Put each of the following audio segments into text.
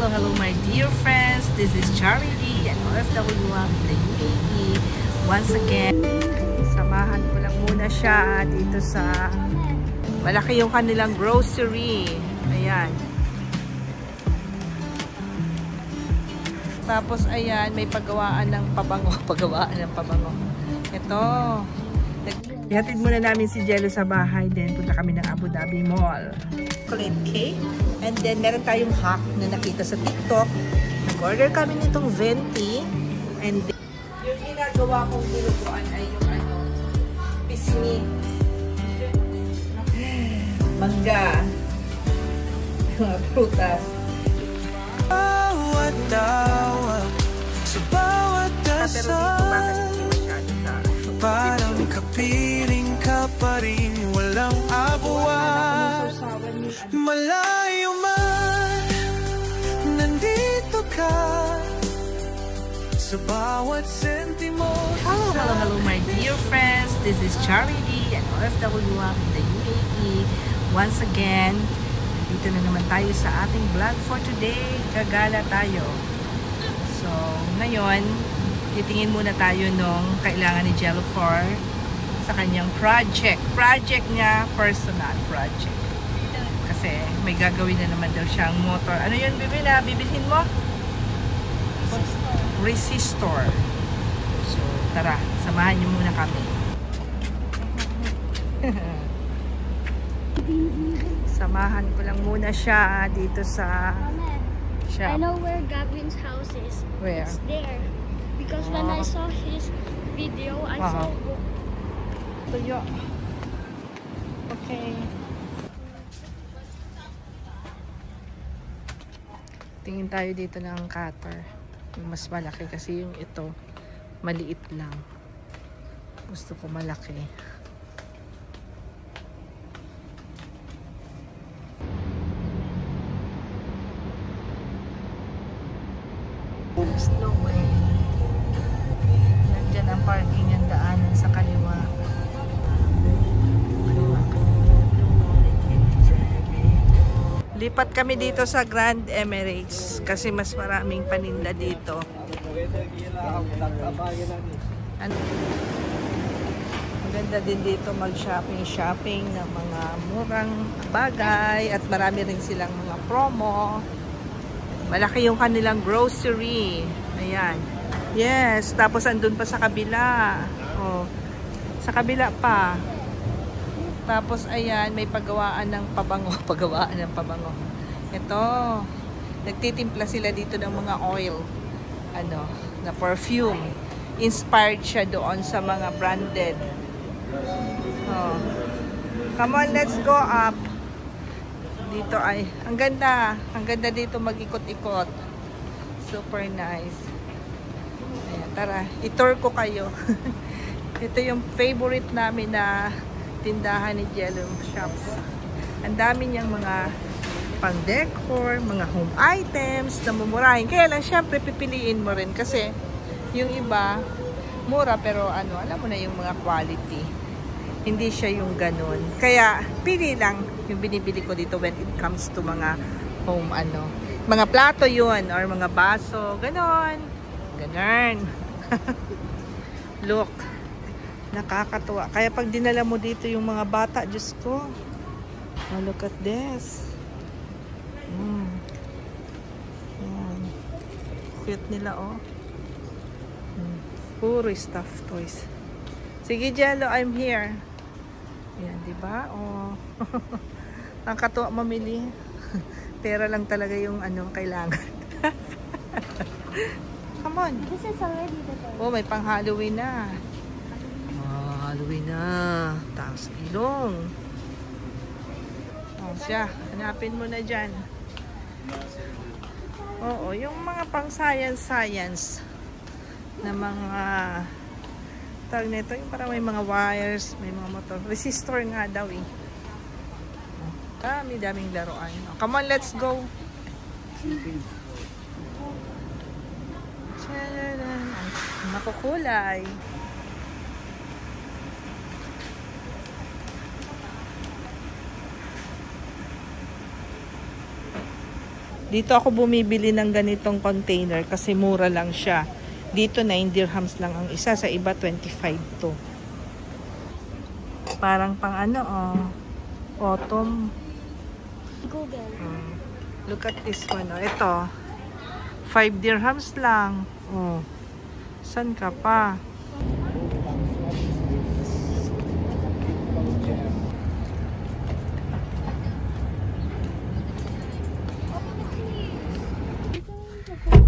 hello my dear friends. This is Charity and OFW of the UAE. Once again, samahan ko lang muna siya dito sa malaki yung kanilang grocery. Ayan. Tapos ayan, may paggawaan ng pabango. Ito. Ihatid muna namin si Jello sa bahay. Then punta kami ng Abu Dhabi Mall. Chocolate cake. And then meron tayong hack na nakita sa TikTok. Nag-order kami nitong venti. And then, yung ginagawa kong binubuan ay yung pisngi. Mangga. Mga prutas. Bawat tawa sa bawat dasal, parang kapiling ka pa rin, walang abuan. Malayo man, nandito ka sa bawat sentimo. Hello my dear friends. This is Charity and OFW of the UAE. Once again, dito na naman tayo sa ating vlog for today. Gagala tayo. So, ngayon, titingin muna tayo nung kailangan ni Jello for sa kanyang project. Project niya, personal project. Kasi may gagawin na naman daw siyang motor. Ano yun, Bibi, na bibilhin mo? Resistor. So, tara, samahan niyo muna kami. Samahan ko lang muna siya dito sa shop. I know where Gavin's house is. Where? It's there. Because when I saw his video, I saw it. Tuyo. Okay. Tingin tayo dito ng cutter. Yung mas malaki kasi yung ito maliit lang. Gusto ko malaki. Slow way. Nandiyan ang parking yung daanan sa kaliwa. Lipat kami dito sa Grand Emirates kasi mas maraming paninda dito. Maganda din dito mag-shopping ng mga murang bagay at marami rin silang mga promo. Malaki yung kanilang grocery. Ayan. Yes. Tapos andun pa sa kabila. Oh. Sa kabila pa. Tapos ayan, may paggawaan ng pabango. Ito. Nagtitimpla sila dito ng mga oil. Na perfume. Inspired siya doon sa mga branded. Oh. Come on, let's go up. Dito ay, ang ganda dito mag-ikot-ikot. Super nice. Ayan, tara, i-tour ko kayo. Ito yung favorite namin na tindahan ni Jello Shops. Ang dami niyang mga pang-decor, mga home items na mumurahin. Kaya lang, syempre, pipiliin mo rin kasi yung iba, mura pero alam mo na yung mga quality. Hindi siya yung ganun. Kaya, pili lang yung binibili ko dito when it comes to mga home, mga plato yun, or mga baso, ganon. Look, nakakatuwa. Kaya pag dinala mo dito yung mga bata, Diyos ko, look at this. Cute nila, oh. Puro stuffed toys. Sige, Jello, I'm here. Yan, diba? Oh. Ang katuwa mamili. Pera lang talaga yung kailangan. Come on. This is already the toy. Oh, may pang Halloween na. Halloween na. Taas ilong. Oh, siya. Hanapin mo na dyan. Oo, yung mga pang science na mga tawag nito, yung parang may mga wires, may mga motor. Resistor nga daw eh. Daming laruan. Oh, come on, let's go. Makukulay. Dito ako bumibili ng ganitong container kasi mura lang siya. Dito 9 dirhams lang ang isa, sa iba 25 to. Parang pang ano, autumn. Google. Look at this one. Ito, 5 dirhams lang. San ka pa?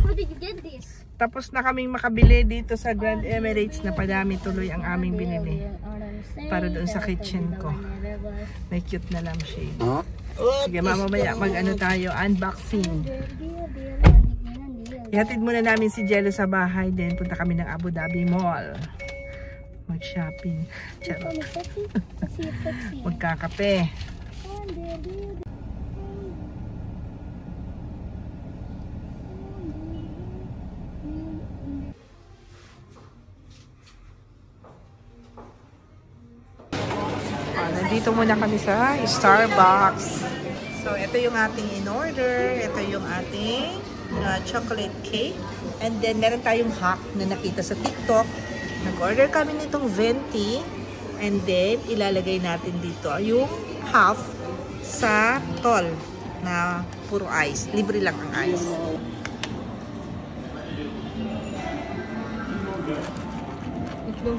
How did you get this? Tapos na kaming makabili dito sa Grand Emirates. Napadami tuloy ang aming binili. Para doon sa kitchen ko. May cute na lampshade. Sige, mamamaya mag-ano tayo, unboxing. Ihatid muna namin si Jello sa bahay. Then punta kami ng Abu Dhabi Mall. Mag-shopping. Magkakape. Nandito muna kami sa Starbucks. So, ito yung ating in-order. Ito yung ating chocolate cake. And then, meron tayong hack na nakita sa TikTok. Nag-order kami nitong venti. And then, ilalagay natin dito yung half sa tall na puro ice. Libre lang ang ice. Ito.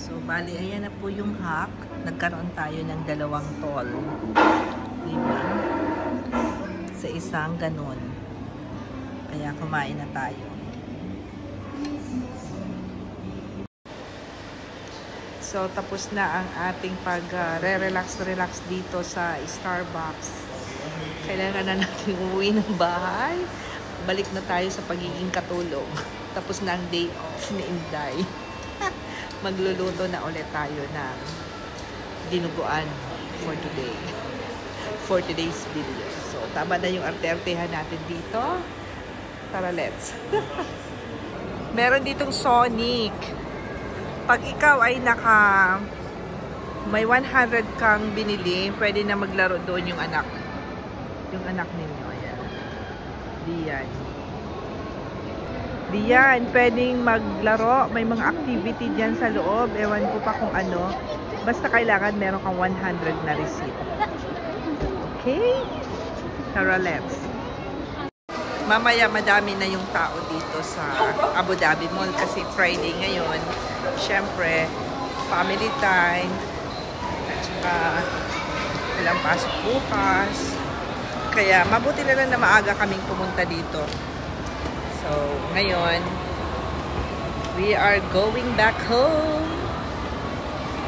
So, bali, ayan na po yung hack. Nagkaroon tayo ng 2 tall. Diba? Sa isang ganun. Kaya kumain na tayo. So, tapos na ang ating pag-relax dito sa Starbucks. Kailangan na natin umuwi ng bahay. Balik na tayo sa pagiging katulog. Tapos na ang day off ni Inday. Magluluto na ulit tayo ng dinuguan for today. For today's video. So, tama na yung arte-artehan natin dito. Tara, let's. Meron ditong Sonic. Pag ikaw ay may 100 kang binili, pwede na maglaro doon yung anak. Yung anak ninyo. Ayan. Diyan. Diyan, pwedeng maglaro. May mga activity dyan sa loob. Ewan ko pa kung ano. Basta kailangan meron kang 100 na receipt. Okay? Tara, let's. Mamaya madami na yung tao dito sa Abu Dhabi Mall kasi Friday ngayon. Siyempre, family time. At saka, walang pasok bukas. Kaya mabuti na lang na maaga kaming pumunta dito. So, ngayon, we are going back home.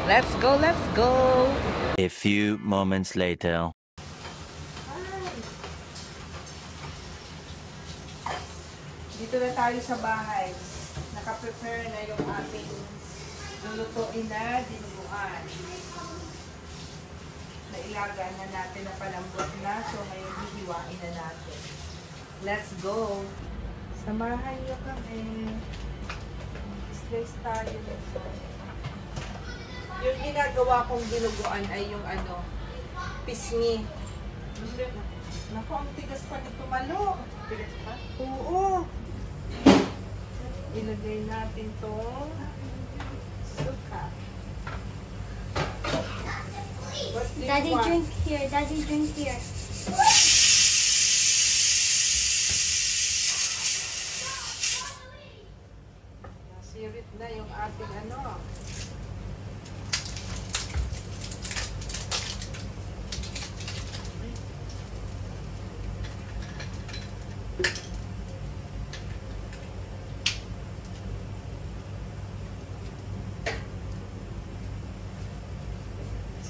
Let's go, let's go. A few moments later. Dito na tayo sa bahay. Naka-prepare na yung ating lulutuin na dinuguan. Nailaga na natin na palambot na. So, ngayon hihiwain na natin. Let's go. Samahan niyo kami. Slice tayo nito. Yung ginagawa kong dinuguan ay yung pisngi. Naku, ang tigas pa nito, Malo. Tigas pa? Oo. Ilagay natin tong suka. Daddy, drink here. Daddy, drink here. Nasirit na yung ating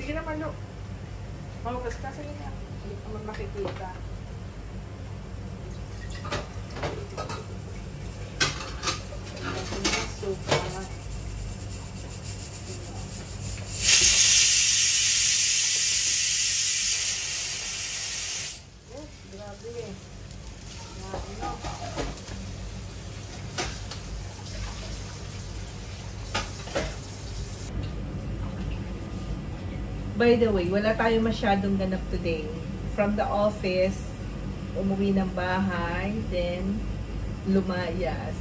Sige naman, Lo. Mahugas ka. Sige na. Hindi ka man makikita. Suka. Sige. By the way, wala tayo masyadong ganap today. From the office, umuwi ng bahay, then lumayas.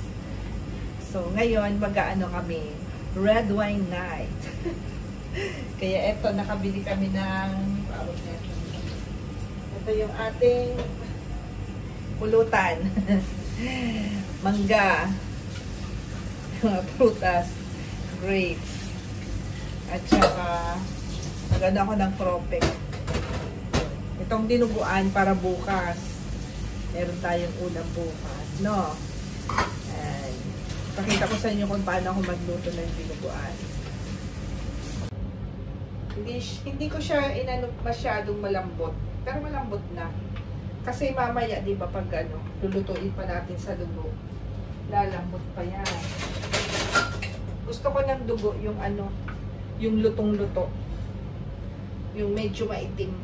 So, ngayon, mag-aano kami, red wine night. Kaya eto, nakabili kami ng, ito yung ating pulutan. Mangga. Mga prutas. Grapes. At saka, naganda ako ng propek. Itong dinuguan para bukas. Meron tayong ulam bukas, no? And, pakita ko sa inyo kung paano ako magluto ng dinuguan. Hindi ko siya inano masyadong malambot. Pero malambot na. Kasi mamaya, di ba, pag lulutuin pa natin sa dugo, lalambot pa yan. Gusto ko ng dugo yung yung lutong-luto. Yung medyo maitim.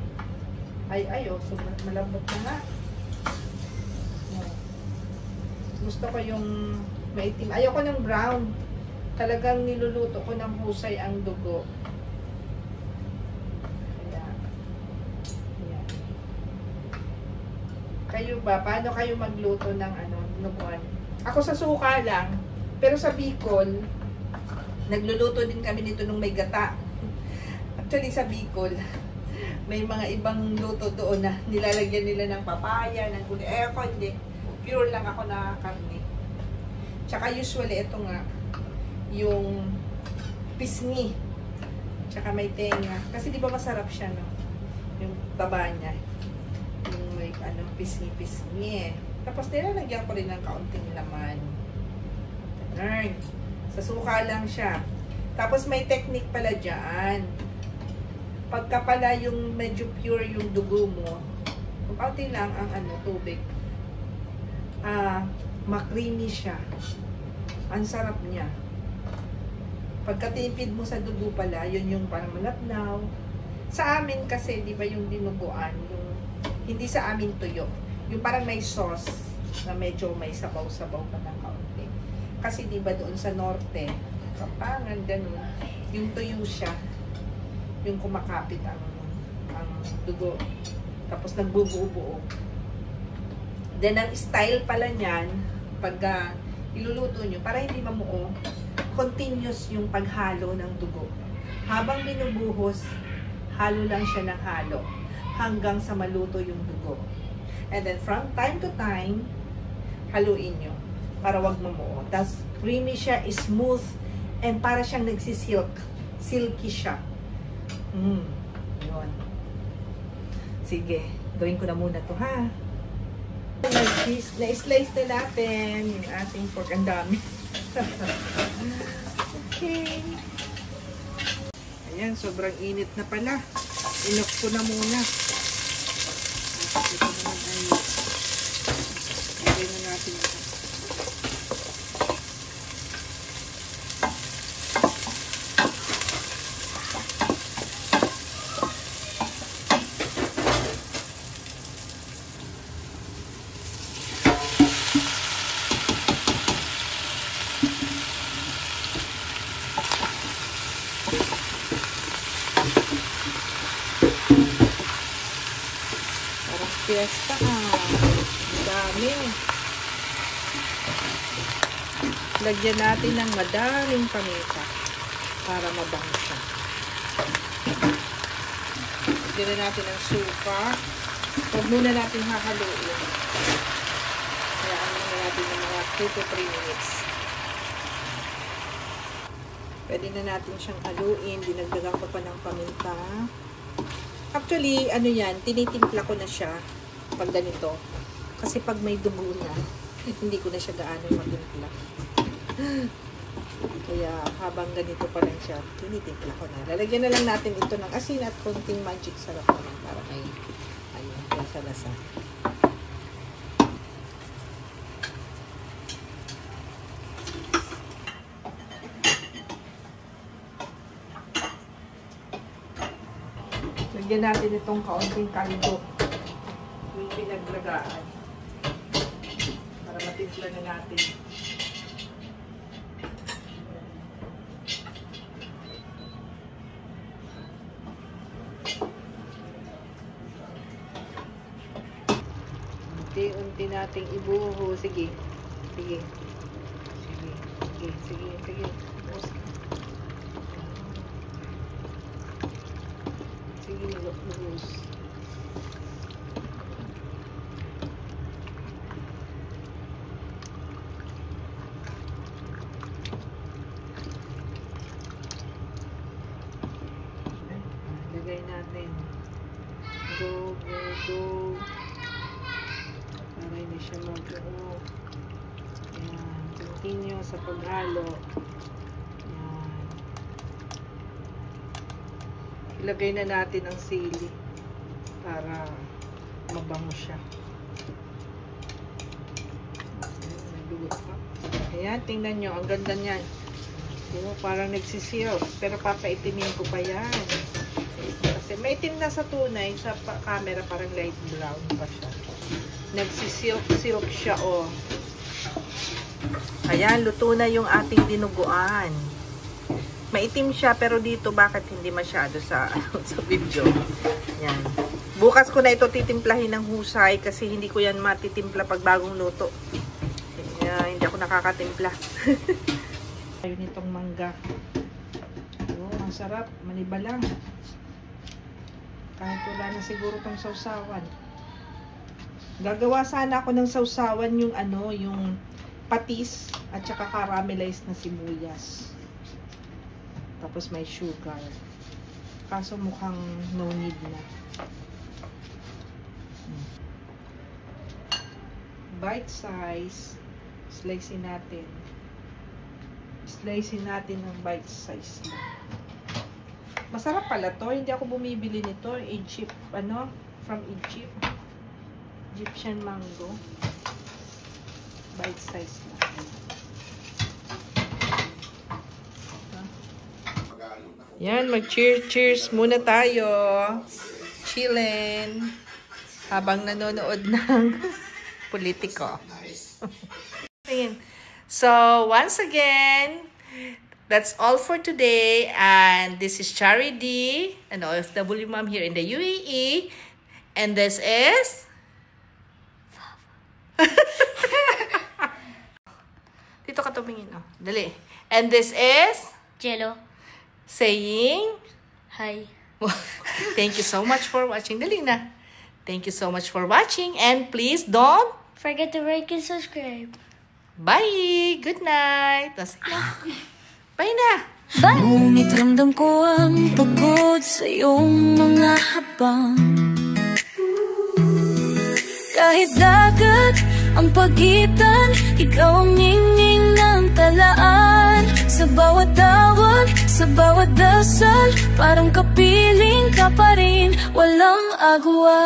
So malambot na nga. Gusto ko yung maitim. Ayoko ng brown. Talagang niluluto ko ng husay ang dugo. Kayo ba? Paano kayo magluto ng dinuguan? Ako sa suka lang. Pero sa Bicol, nagluluto din kami nito nung may gata. Actually sa Bicol, may mga ibang luto doon na nilalagyan nila ng papaya, ng gulay. Ako hindi. Pure lang ako na karne. Tsaka usually ito nga, yung pisngi. Tsaka may tenga. Kasi di ba masarap siya, no? Yung baba niya. Yung may pisngi-pisngi. Tapos nilalagyan ko rin ng kaunting laman. Ganun. Sa suka lang siya. Tapos may technique pala dyan. Pagka pala yung medyo pure yung dugo mo, kaunti lang ang tubig. Makrimi siya. Ang sarap niya. Pagka tinipid mo sa dugo pala, yun yung parang malapnaw. Sa amin kasi, di ba yung dinuguan, yung hindi sa amin tuyo. Yung parang may sauce na medyo may sabaw-sabaw pa ng kaunti. Kasi di ba doon sa norte, Kapampangan, ganun, yung tuyo siya, yung kumakapit ang dugo. Tapos nagbubuo-buo. Then ang style pala niyan, pag iluluto nyo, para hindi mamuo, continuous yung paghalo ng dugo. Habang binubuhos, halo lang siya ng halo hanggang sa maluto yung dugo. And then from time to time, haluin nyo para wag mamuo. Tapos creamy siya, smooth, and para siyang nagsisilk. Silky siya. Yun. Sige, gawin ko na muna to, ha? Na-slice na natin yung ating pork. Ang dami. Okay. Ayan, sobrang init na pala. Inoff ko na muna. Ito naman ay ilagay na natin ito. Fiesta, dami. Lagyan natin ng madaling paminta para mabango siya. Lagyan natin ng suka. Huwag muna natin hahaluin. Hayaan muna natin ng mga 2 to 3 minutes. Pwede na natin siyang haluin. Dinagdagan ko pa ng paminta. Actually, yan, tinitimpla ko na siya pag ganito. Kasi pag may dugo na, hindi ko na siya gaano matimpla. Kaya habang ganito pa lang siya, tinitimpla ko na. Lalagyan na lang natin ito ng asin at konting magic sarap naman para may lasa-lasa. Lagyan natin itong kaunting kaldo. Yung lagaan. Para matimpla na natin. Unti-unti nating ibuho. Sige. Sige. Sige. Sige. Sige. Sige. Sige. Buhos. Lagay natin. Go, go, go. Para hindi siya mag-o. Ayan. Continue sa paghalo. Ayan. Ilagay na natin ang sili para mabango siya. May dugo pa. Ayan, tingnan nyo. Ang ganda niyan. Parang nagsisiyaw. Pero papaitimin ko pa yan. Kasi maitim na sa tunay. Sa camera parang light brown pa siya. Nagsisilk siya, oh. Ayan, luto na yung ating dinuguan. Maitim siya, pero dito bakit hindi masyado sa video. Yan. Bukas ko na ito titimplahin ng husay kasi hindi ko yan matitimpla pag bagong luto. Hindi ako nakakatimpla. Ayun itong mangga. Oh, ang sarap. Maniba lang. Kahit wala na siguro itong sausawan. Gagawa sana ako ng sausawan yung yung patis at saka caramelized na sibuyas. Tapos may sugar. Kaso mukhang no need na. Bite size. Slicein natin. Slicein natin ng bite size na. Masarap pala to. Hindi ako bumibili nito. Egypt, from Egypt. Egyptian mango. Bite size na. Yan, mag-cheers muna tayo. Chillin. Habang nanonood ng politiko. So, once again, that's all for today. And this is Chari D, an OFW mom here in the UAE. And this is... Dito ka tumingin, oh. Dali. And this is... Jello. Saying... Hi. Thank you so much for watching. Dali na. Thank you so much for watching. And please don't... Forget to like and subscribe. Bye! Good night! Bye na! Bye! Ngunit ramdam ko ang pagod sa iyong mga habang. Kahit dagat ang pagitan, ikaw ang ningning ng talaan. Sa bawat tawag, sa bawat dasal, parang kapiling ka pa rin, walang agwa.